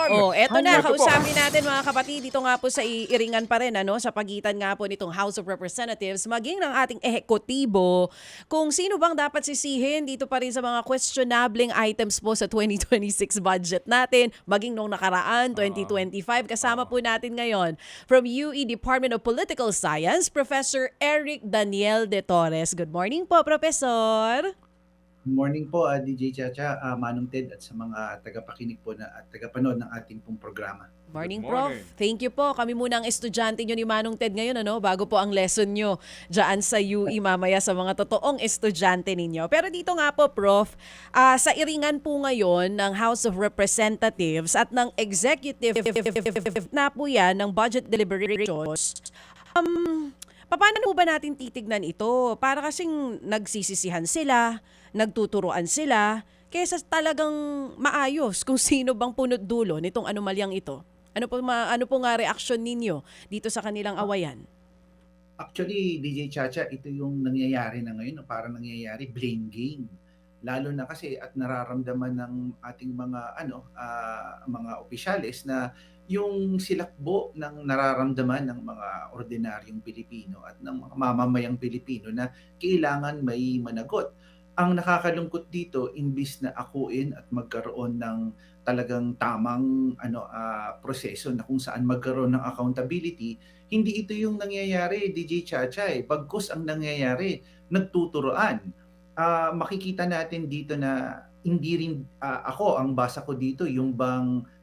Oh, eto na, Eto po. kausapin natin mga kapatid dito nga po sa iringan pa rin ano, sa pagitan nga po nitong House of Representatives maging ng ating ehekutibo kung sino bang dapat sisihin dito pa rin sa mga questionabling items po sa 2026 budget natin, maging nung nakaraan Oo, 2025. Kasama oo. po natin ngayon from UE Department of Political Science, Professor Eric Daniel de Torres. Good morning po, Professor. Good morning po, DJ Chacha, Manong Ted at sa mga tagapakinig po na at tagapanood ng ating pong programa. Good Morning, Prof. morning. Thank you po. Kami muna ang estudyante nyo ni Manong Ted ngayon, ano, bago po ang lesson nyo dyan sa UE mamaya sa mga totoong estudyante ninyo. Pero dito nga po, Prof, sa iringan po ngayon ng House of Representatives at ng Executive na po yan ng budget deliberations, paano po ba natin titignan ito? Para kasing nagsisisihan sila, nagtuturuan sila, kaysa talagang maayos kung sino bang punot dulo nitong anomalyang ito. Ano po nga reaksyon ninyo dito sa kanilang awayan? Actually, DJ Chacha, ito yung nangyayari na ngayon, no? Parang nangyayari blame game. Lalo na kasi at nararamdaman ng ating mga opisyales na yung silakbo ng nararamdaman ng mga ordinaryong Pilipino at ng mga mamamayang Pilipino na kailangan may managot. Ang nakakalungkot dito, imbis na akuin at magkaroon ng talagang tamang proseso na kung saan magkaroon ng accountability, hindi ito yung nangyayari, DJ Chacha, eh. Bagkus ang nangyayari, nagtuturoan. Makikita natin dito na hindi rin ako ang basa ko dito yun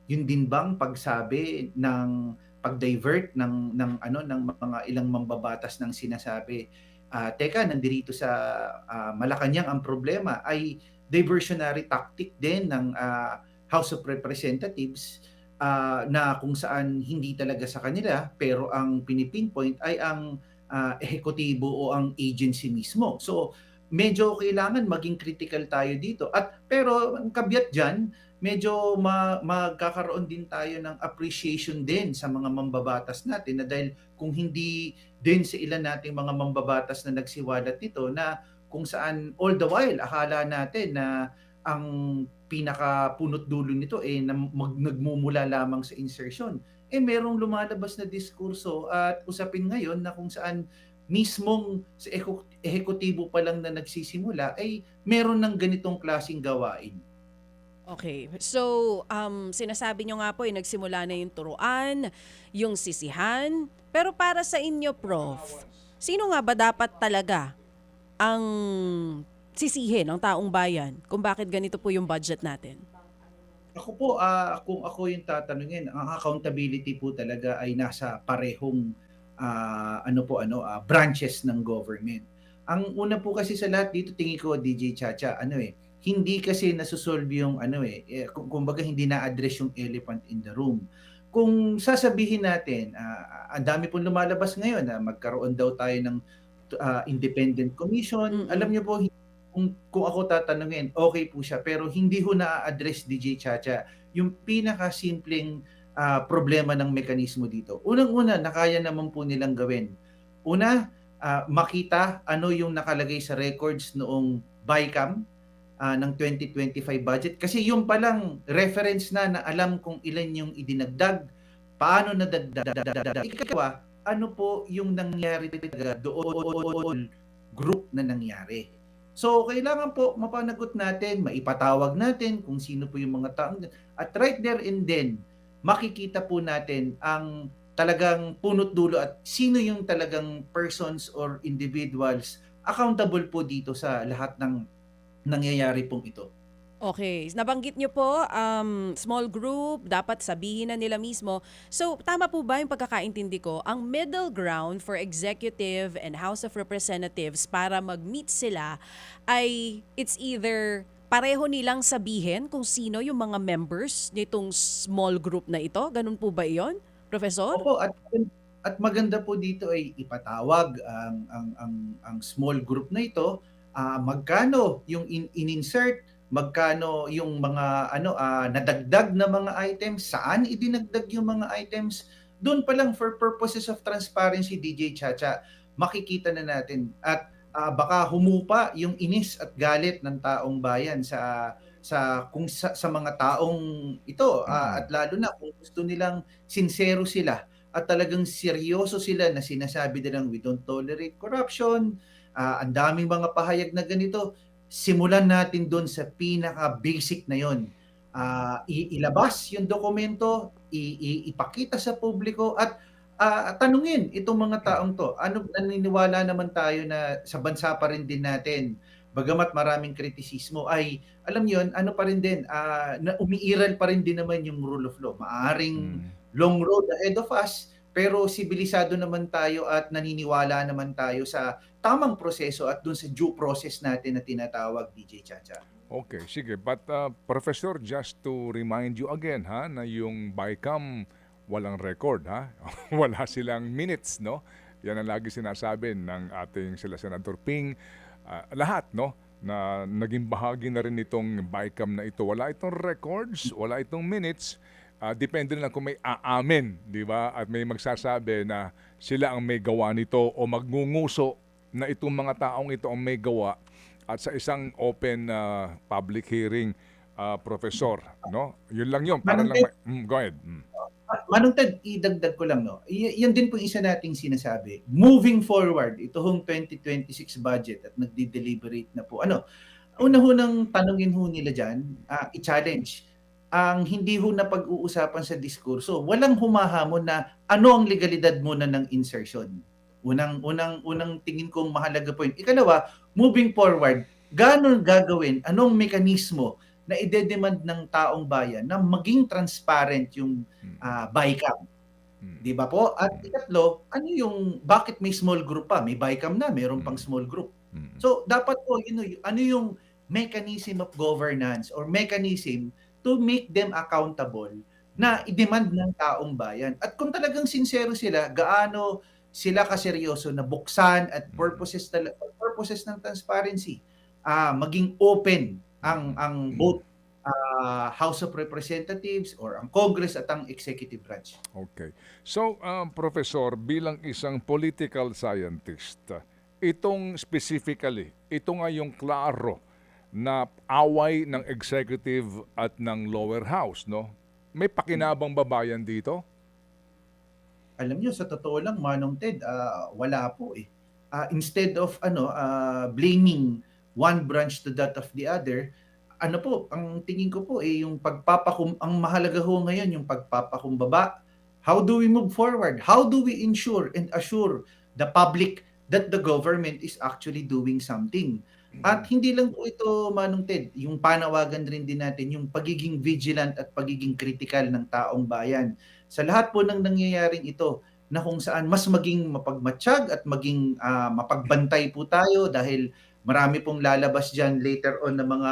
din bang pagsabi ng pag-divert ng mga ilang mambabatas ng sinasabi, teka, nandirito sa Malacanang ang problema ay diversionary tactic din ng House of Representatives, na kung saan hindi talaga sa kanila pero ang pinipinpoint ay ang ehekutibo o ang agency mismo. So medyo kailangan maging critical tayo dito pero ang kabiat diyan, medyo magkakaroon din tayo ng appreciation din sa mga mambabatas natin na dahil kung hindi din sa ilan nating mga mambabatas na nagsiwalat nito na kung saan all the while akala natin na ang pinaka punot dulo nito nagmumula lamang sa insertion. Merong lumalabas na diskurso at usapin ngayon na kung saan mismong sa ehekutibo pa lang na nagsisimula ay meron ng ganitong klaseng gawain. Okay. So, sinasabi nyo nga po, nagsimula na yung turuan, yung sisihan. Pero para sa inyo, Prof, sino nga ba dapat talaga ang sisihin ng taong bayan kung bakit ganito po yung budget natin? Ako po, kung ako yung tatanungin, ang accountability po talaga ay nasa parehong branches ng government. Ang una po kasi sa lahat dito, tingin ko, DJ Chacha, hindi kasi nasusolve yung kumbaga hindi na-address yung elephant in the room. Kung sasabihin natin, ang dami pong lumalabas ngayon na magkaroon daw tayo ng independent commission. Alam Mm. niyo po, kung ako tatanungin, okay po siya, pero hindi ho naa-address, DJ Chacha, yung pinakasimpleng problema ng mekanismo dito. Unang-una, na kaya naman po nilang gawin. Una, makita ano yung nakalagay sa records noong BICAM ng 2025 budget. Kasi yung palang reference na alam kung ilan yung idinagdag, paano nadagdag. Ikaw, ano po yung nangyari doon group na nangyari. So, kailangan po mapanagot natin, maipatawag natin kung sino po yung mga taong at right there and then, makikita po natin ang talagang punot dulo at sino yung talagang persons or individuals accountable po dito sa lahat ng nangyayari pong ito. Okay. Nabanggit niyo po, small group, dapat sabihin na nila mismo. So, tama po ba yung pagkakaintindi ko? Ang middle ground for executive and House of Representatives para mag-meet sila ay it's either pareho nilang sabihin kung sino yung mga members nitong small group na ito. Ganun po ba iyon, Professor? Opo, at maganda po dito ay ipatawag ang small group na ito, magkano yung in-insert, magkano yung mga nadagdag na mga items, saan idinagdag yung mga items. Doon pa lang for purposes of transparency, DJ Chacha, makikita na natin at baka humupa yung inis at galit ng taong bayan sa mga taong ito, at Mm. lalo na kung gusto nilang sincero sila at talagang seryoso sila na sinasabi nilang we don't tolerate corruption, ang daming mga pahayag na ganito, simulan natin do'n sa pinaka-basic na 'yon. Ilabas yung dokumento, ipakita sa publiko at tanungin itong mga taong 'to. Naniniwala naman tayo na sa bansa pa rin din natin, bagamat maraming kritisismo ay alam niyo 'yun, ano pa rin din, na umiiral pa rin din naman yung rule of law. Maaaring Mm. long road ahead of us, pero sibilisado naman tayo at naniniwala naman tayo sa tamang proseso at dun sa due process natin na tinatawag, DJ Chacha. Okay, sige. But Professor, just to remind you again ha, na yung BICAM walang record ha. Wala silang minutes, no? Yan ang lagi sinasabi ng ating sila Senator Ping. Lahat, no? Na naging bahagi na rin itong BICAM na ito. Wala itong records, wala itong minutes. Depende na lang kung may aamin, di ba? At may magsasabi na sila ang may gawa nito o magngunguso na itong mga taong ito ang may gawa at sa isang open public hearing, Professor, no? Yun lang yun, para Manong lang Ted, go ahead. Manong Ted, idagdag ko lang, no? Yan din po isa nating sinasabi. Moving forward, ito hong 2026 budget at nagde-deliberate na po. Una ho nang tanungin ho nila diyan, i-challenge ang hindi ho na pag-uusapan sa diskurso. Walang humahamon na ano ang legalidad muna ng insertion. Unang tingin kong mahalaga po yun. Ikalawa, moving forward, gaano gagawin, anong mekanismo na ide-demand ng taong bayan na maging transparent yung BICAM. Mm. Di ba po? At Mm. ikatlo, bakit may small group pa? May BICAM na, meron pang small group. Mm. So, dapat po, ano yung mechanism of governance or mechanism to make them accountable na i-demand ng taong bayan. At kung talagang sincero sila, gaano sila kaseryoso na buksan at purposes ng transparency, maging open ang both House of Representatives or ang Congress at ang executive branch. Okay. So, Professor, bilang isang political scientist, itong specifically, ito nga yung klaro na away ng executive at ng lower house, no? May pakinabang babayan dito? Alam niyo, sa totoo lang, Manong Ted, wala po eh. Instead of blaming one branch to that of the other, ang tingin ko po yung ang mahalaga ho ngayon yung pagpapakumbaba. How do we move forward? How do we ensure and assure the public that the government is actually doing something? At hindi lang po ito, Manong Ted, yung panawagan rin din natin, yung pagiging vigilant at pagiging critical ng taong bayan. Sa lahat po ng nangyayaring ito, na kung saan mas maging mapagmatsyag at maging mapagbantay po tayo dahil marami pong lalabas dyan later on na mga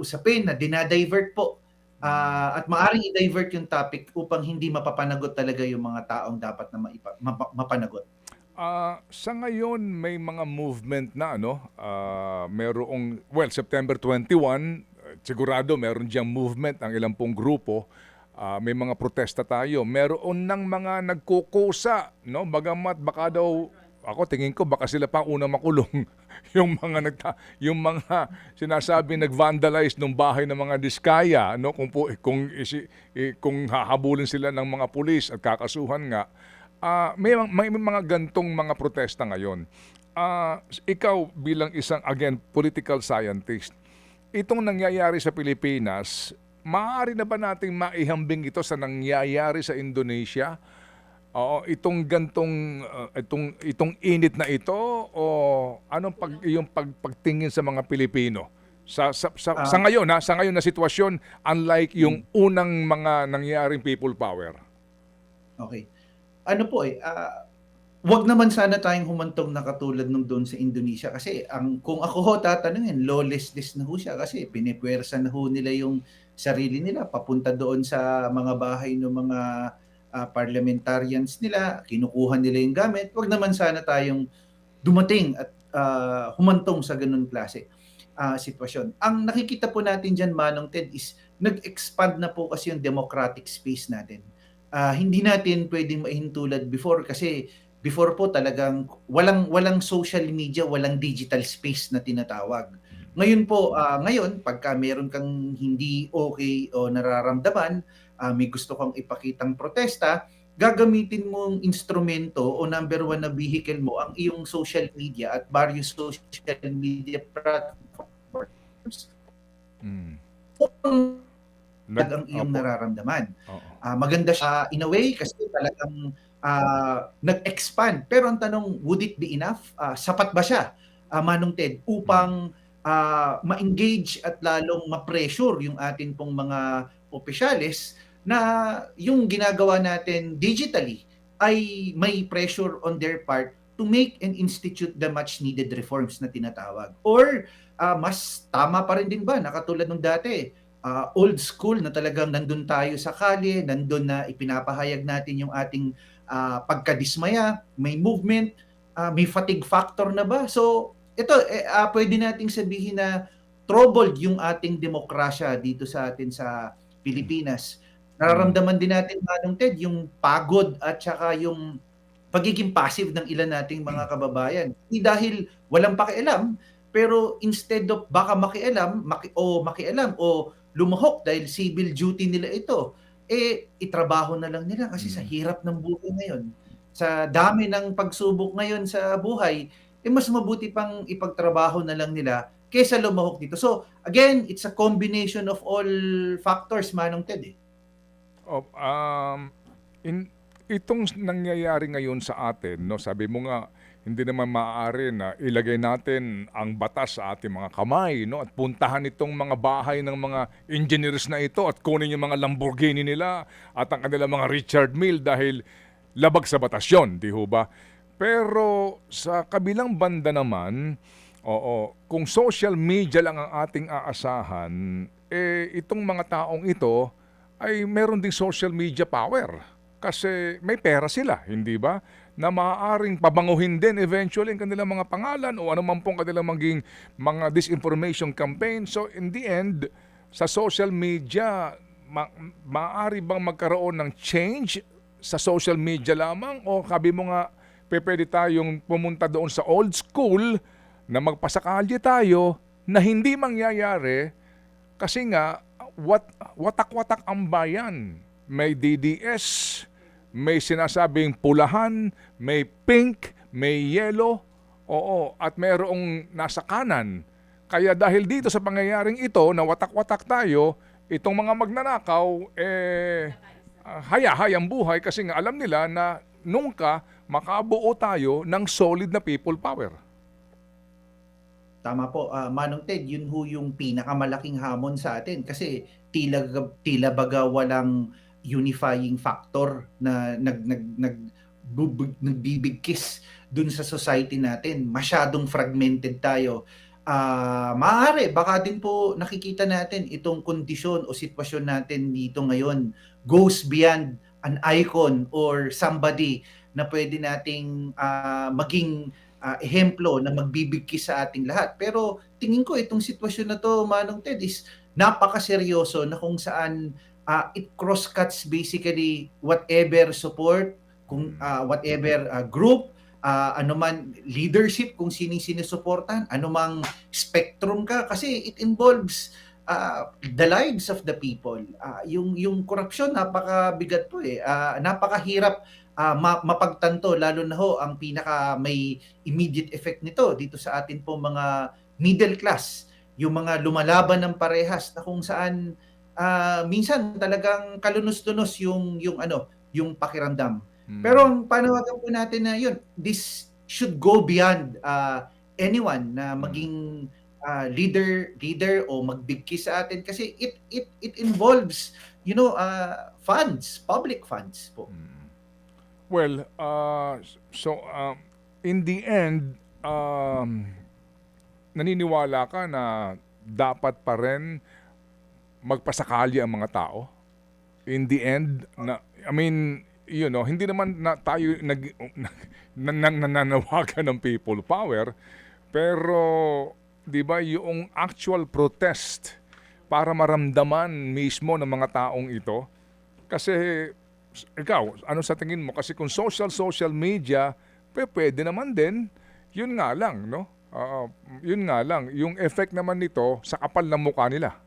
usapin na dinadivert po. At maaaring i-divert yung topic upang hindi mapapanagot talaga yung mga taong dapat na mapanagot. Sa ngayon may mga movement na merong September 21, sigurado meron diyang movement ang ilang pong grupo. May mga protesta tayo. Meron ng mga nagkukusa, no? Bagamat baka daw ako tingin ko baka sila pa unang makulong yung mga sinasabi nag-vandalize ng bahay ng mga Diskaya, no? Kung hahabulin sila ng mga pulis at kakasuhan nga. May mga gantong mga protesta ngayon. Ikaw bilang isang, again, political scientist, itong nangyayari sa Pilipinas, maaari na ba nating maihambing ito sa nangyayari sa Indonesia? Itong gantong, itong init na ito, o anong yung pagtingin sa mga Pilipino? Sa ngayon, sa ngayon na sitwasyon, unlike yung unang mga nangyayaring people power. Okay. Wag naman sana tayong humantong na katulad nung doon sa Indonesia kasi kung ako ho tatanungin, lawlessness na ho siya kasi pinipwersa na ho nila yung sarili nila papunta doon sa mga bahay ng mga parliamentarians nila, kinukuha nila yung gamit. Wag naman sana tayong dumating at humantong sa ganun klase sitwasyon. Ang nakikita po natin dyan, Manong Ted, is nag-expand na po kasi yung democratic space natin. Hindi natin pwedeng mahintulad before kasi before po talagang walang social media, walang digital space na tinatawag. Ngayon po, ngayon pagka meron kang hindi okay o nararamdaman, may gusto kang ipakitang protesta, gagamitin mong instrumento o number one na vehicle mo ang iyong social media at various social media platforms Mm. kung ang iyong Opo. nararamdaman. Oo. Maganda siya in a way kasi talagang nag-expand. Pero ang tanong, would it be enough? Sapat ba siya, Manong Ted, upang ma-engage at lalong ma-pressure yung atin pong mga opisyales na yung ginagawa natin digitally ay may pressure on their part to make and institute the much needed reforms na tinatawag? Or mas tama pa rin din ba na katulad nung dati, old school na talagang nandun tayo sa kalye, nandun na ipinapahayag natin yung ating pagkadismaya, may movement, may fatigue factor na ba? So, ito, pwede nating sabihin na troubled yung ating demokrasya dito sa atin sa Pilipinas. Nararamdaman din natin, Manong Ted, yung pagod at saka yung pagiging passive ng ilan nating mga kababayan. Hindi dahil walang pakialam, pero instead of baka makialam o lumahok dahil civil duty nila ito, itrabaho na lang nila kasi sa hirap ng buhay ngayon. Sa dami ng pagsubok ngayon sa buhay, mas mabuti pang ipagtrabaho na lang nila kaysa lumahok dito. So, again, it's a combination of all factors, Manong Ted. Oh, itong nangyayari ngayon sa atin, no, sabi mo nga, hindi naman maaari na ilagay natin ang batas sa ating mga kamay, no, at puntahan itong mga bahay ng mga engineers na ito at kunin yung mga Lamborghini nila at ang kanilang mga Richard Mille dahil labag sa batas yun, di ho ba? Pero sa kabilang banda naman, oo, kung social media lang ang ating aasahan, itong mga taong ito ay meron ding social media power. Kasi may pera sila, hindi ba? Na maaaring pabanguhin din eventually ang kanilang mga pangalan o anuman pong kanilang maging mga disinformation campaign. So in the end, sa social media, maaari bang magkaroon ng change sa social media lamang? O sabi mo nga, pwede tayong pumunta doon sa old school na magpasakalye tayo na hindi mangyayari kasi nga, watak-watak ang bayan. May DDS, may sinasabing pulahan, may pink, may yellow, oo, at mayroong nasa kanan. Kaya dahil dito sa pangyayaring ito, na watak-watak tayo, itong mga magnanakaw, haya-hayang buhay kasi nga alam nila na nungka makabuo tayo ng solid na people power. Tama po, Manong Ted, yun ho yung pinakamalaking hamon sa atin kasi tila baga walang unifying factor na nagbibigkis dun sa society natin. Masyadong fragmented tayo. Maaari, baka din po nakikita natin itong kondisyon o sitwasyon natin dito ngayon goes beyond an icon or somebody na pwede nating maging ehemplo na magbibigkis sa ating lahat. Pero tingin ko itong sitwasyon na to, Manong Ted, is napakaseryoso na kung saan it crosscuts basically whatever support, kung whatever group, anuman leadership, kung sinusuportahan, anumang spectrum ka, kasi it involves the lives of the people. Yung corruption, napakabigat po napakahirap mapagtanto, lalo na ho ang pinaka may immediate effect nito dito sa atin po mga middle class, yung mga lumalaban ng parehas na kung saan minsan talagang kalunos-lunos yung pakiramdam. Pero ang panawagan po natin na yun, this should go beyond anyone na maging leader o magbigki sa atin kasi it involves funds, public funds po. Well, in the end, naniniwala ka na dapat pa rin magpasakali ang mga tao? In the end, hindi naman na tayo nananawagan ng people power, pero, di ba, yung actual protest para maramdaman mismo ng mga taong ito, kasi ikaw, ano sa tingin mo? Kasi kung social media, pwede naman din, yun nga lang, no? Yun nga lang, yung effect naman nito sa kapal ng mukha nila.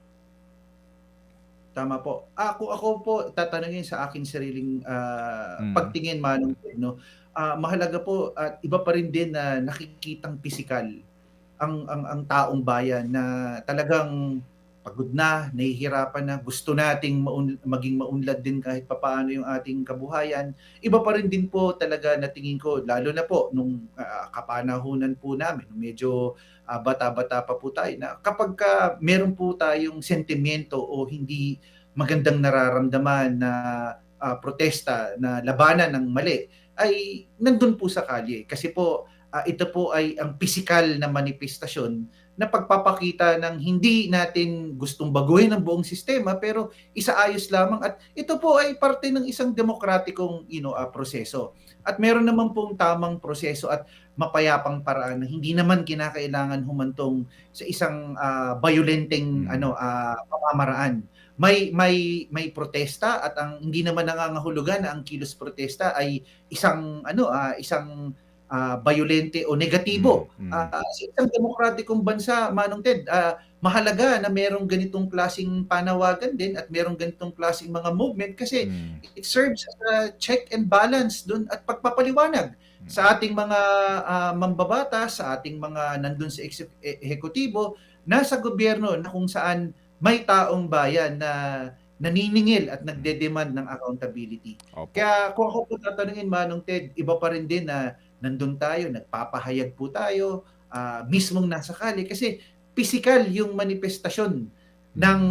Tama po. Kung ako po tatanungin sa aking sariling Mm. pagtingin, Manong Ted, 'no, mahalaga po at iba pa rin din na nakikitang pisikal ang taong bayan na talagang pagod na, nahihirapan na, gusto nating maging maunlad din kahit papaano yung ating kabuhayan. Iba pa rin din po talaga na tingin ko, lalo na po nung kapanahunan po namin, nung medyo bata-bata pa po tayo, na kapagka meron po tayong sentimiento o hindi magandang nararamdaman na protesta na labanan ng mali, ay nandun po sa kalye. Kasi po, ito po ay ang pisikal na manifestasyon na pagpapakita ng hindi natin gustong baguhin ang buong sistema, pero isaayos lamang, at ito po ay parte ng isang demokratikong proseso. At meron naman pong tamang proseso at mapayapang paraan na hindi naman kinakailangan humantong sa isang violenteng pamamaraan. May protesta, at ang hindi naman nangangahulugan na ang kilos protesta ay isang bayolente o negatibo. Sa isang demokratikong bansa, Manong Ted, mahalaga na merong ganitong klaseng panawagan din at merong ganitong klaseng mga movement, kasi it serves as a check and balance dun at pagpapaliwanag sa ating mga mambabatas, sa ating mga nandun sa ehekutibo, nasa gobyerno, na kung saan may taong bayan na naniningil at nagde-demand ng accountability. Opo. Kaya kung ako po tatanungin, Manong Ted, iba pa rin din na nandun tayo, nagpapahayag po tayo, mismong nasa kalye, kasi pisikal yung manifestasyon ng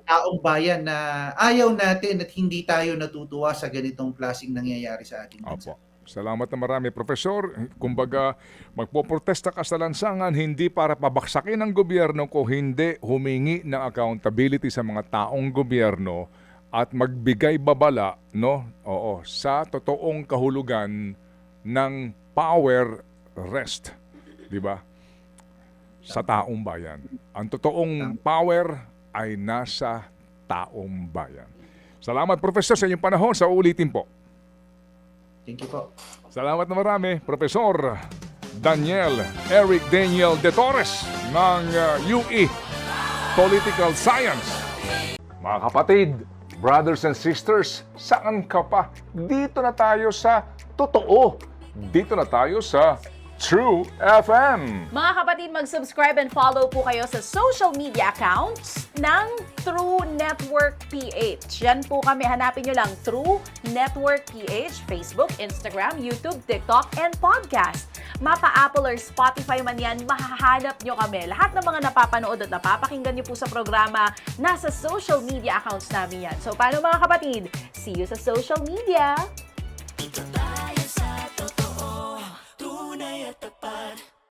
taong bayan na ayaw natin at hindi tayo natutuwa sa ganitong klaseng nangyayari sa ating bansa. Opo. Salamat na marami, Profesor. Kumbaga, magpoprotesta ka sa lansangan hindi para pabaksakin ang gobyerno, kung hindi humingi ng accountability sa mga taong gobyerno at magbigay babala, no? Oo, sa totoong kahulugan ng power rest, 'di ba? Sa taong bayan. Ang totoong power ay nasa taong bayan. Salamat, Profesor, sa inyong panahon. Sa ulitin po. Thank you po. Salamat na marami, Profesor Eric Daniel De Torres ng UE Political Science. Mga kapatid, brothers and sisters, saan ka pa? Dito na tayo sa totoo. Dito na tayo sa True FM. Mga kapatid, mag-subscribe and follow po kayo sa social media accounts ng True Network PH. Yan po kami, hanapin nyo lang True Network PH, Facebook, Instagram, YouTube, TikTok, and podcast. Mapa Apple or Spotify man yan, mahahanap nyo kami. Lahat ng mga napapanood at napapakinggan nyo po sa programa, nasa social media accounts namin yan. So paano mga kapatid? See you sa social media!